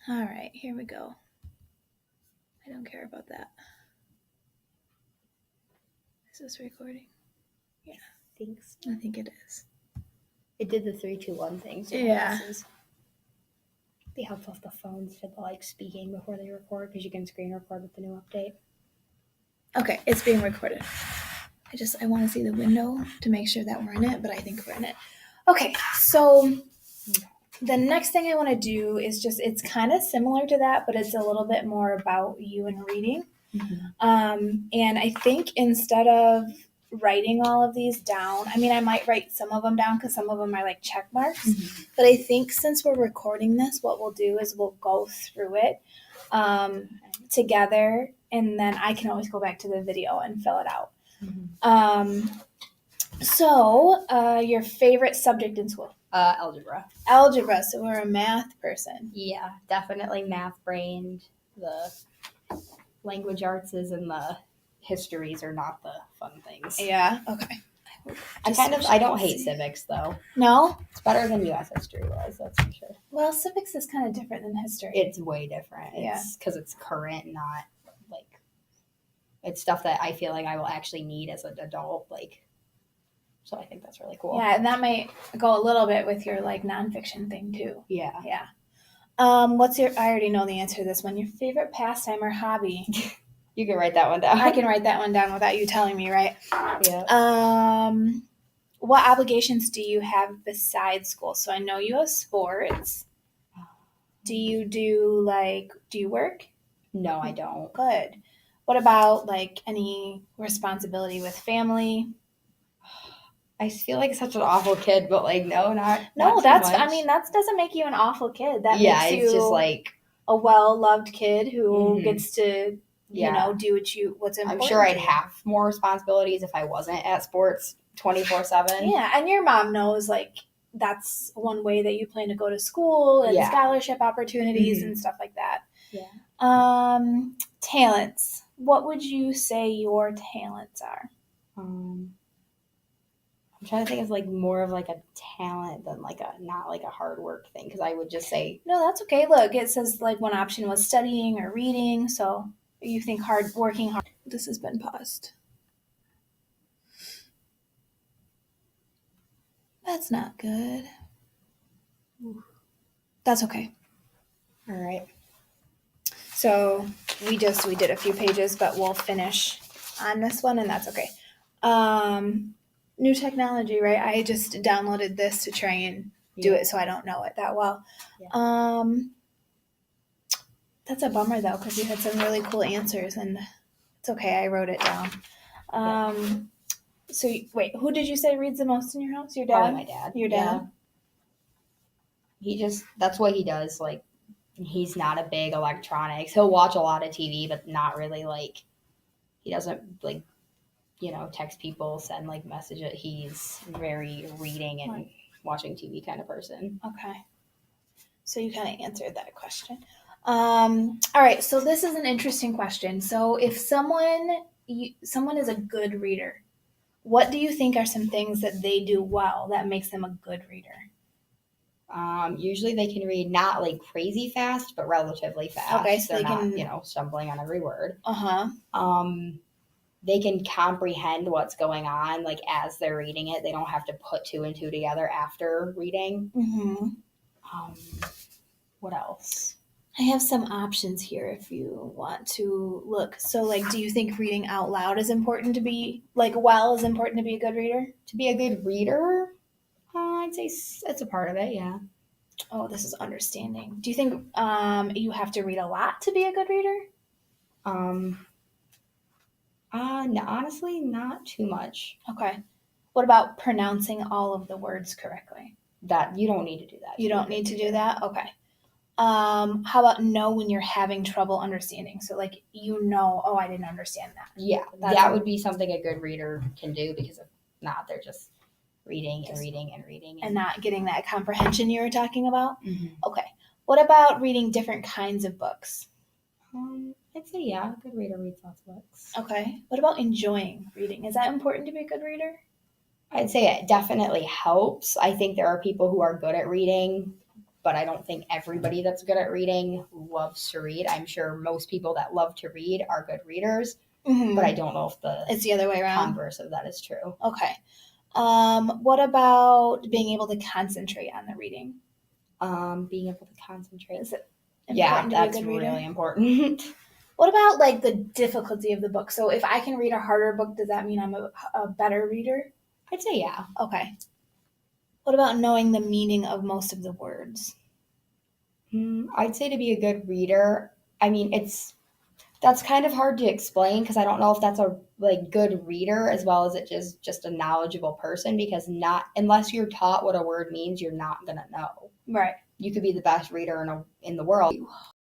All right, here we go. I don't care about that. Is this recording? I think so. I think it is. It did the 3-2-1 thing. So Yeah. it'd be helpful if the phones did the speaking before they record, because you can screen record with the new update. Okay, it's being recorded. I want to see the window to make sure that we're in it, but I think we're in it. Okay, so the next thing I want to do is it's kind of similar to that, but it's a little bit more about you and reading. And I think instead of writing all of these down, I might write some of them down because some of them are like check marks. But I think since we're recording this, what we'll do is we'll go through it together, and then I can always go back to the video and fill it out. So your favorite subject in school? Algebra. Algebra. So we're a math person. Yeah, definitely math brained. The language arts and the histories are not the fun things. Yeah. Okay. I don't hate civics though. No? It's better than U.S. history was, that's for sure. Well, civics is kind of different than history. It's way different. It's because it's current, not it's stuff that I feel like I will actually need as an adult. So I think that's really cool. Yeah, and that might go a little bit with your nonfiction thing too. Yeah. Yeah. I already know the answer to this one. Your favorite pastime or hobby? You can write that one down. I can write that one down without you telling me, right? Yeah. What obligations do you have besides school? So I know you have sports. Do you work? No, I don't. Good. What about any responsibility with family? I feel like such an awful kid, but no, not that's too much. That doesn't make you an awful kid. That makes you just a well-loved kid who gets to do what's important. I'm sure I'd have more responsibilities if I wasn't at sports 24/7. Yeah, and your mom knows that's one way that you plan to go to school and scholarship opportunities and stuff like that. Yeah. Talents. What would you say your talents are? I'm trying to think of more of a talent than not a hard work thing, because I would just say no, that's okay. Look, it says one option was studying or reading, so you think working hard. This has been paused. That's not good. That's okay. All right. So we did a few pages, but we'll finish on this one, and that's okay. New technology, right? I just downloaded this to try and do it, so I don't know it that well. Yeah. That's a bummer though, because you had some really cool answers, and it's okay. I wrote it down. So wait, who did you say reads the most in your house? Your dad? Probably my dad. Your dad? Yeah. That's what he does. He's not a big electronics. He'll watch a lot of TV, but not really he doesn't text people, send messages. He's very reading and watching TV kind of person. Okay. So you kind of answered that question. All right. So this is an interesting question. So if someone is a good reader, what do you think are some things that they do well that makes them a good reader? Usually they can read not crazy fast, but relatively fast. Okay, so they're not, stumbling on every word. They can comprehend what's going on, as they're reading it. They don't have to put two and two together after reading. What else? I have some options here if you want to look. So, do you think reading out loud is important to be, is important to be a good reader? To be a good reader? I'd say it's a part of it, yeah. Oh, this is understanding. Do you think you have to read a lot to be a good reader? No, honestly, not too much. Okay. What about pronouncing all of the words correctly? That you don't need to do that. You don't need to do that? Okay. How about know when you're having trouble understanding? So I didn't understand that. Yeah, that would be something a good reader can do, because if not, they're just reading and reading and reading. And not getting that comprehension you were talking about? Mm-hmm. Okay. What about reading different kinds of books? I'd say, yeah, a good reader reads lots of books. Okay. What about enjoying reading? Is that important to be a good reader? I'd say it definitely helps. I think there are people who are good at reading, but I don't think everybody that's good at reading loves to read. I'm sure most people that love to read are good readers, Mhm. but I don't know if the It's the other way around. converse of that is true. Okay. What about being able to concentrate on the reading? Being able to concentrate. Is it Yeah, important to be a that's good reader? really important. What about like the difficulty of the book? So if I can read a harder book, does that mean I'm a better reader? I'd say yeah. Okay. What about knowing the meaning of most of the words? I'd say to be a good reader, I mean, that's kind of hard to explain because I don't know if that's a like good reader as well as it just a knowledgeable person, because not unless you're taught what a word means, you're not gonna know. Right. You could be the best reader in the world.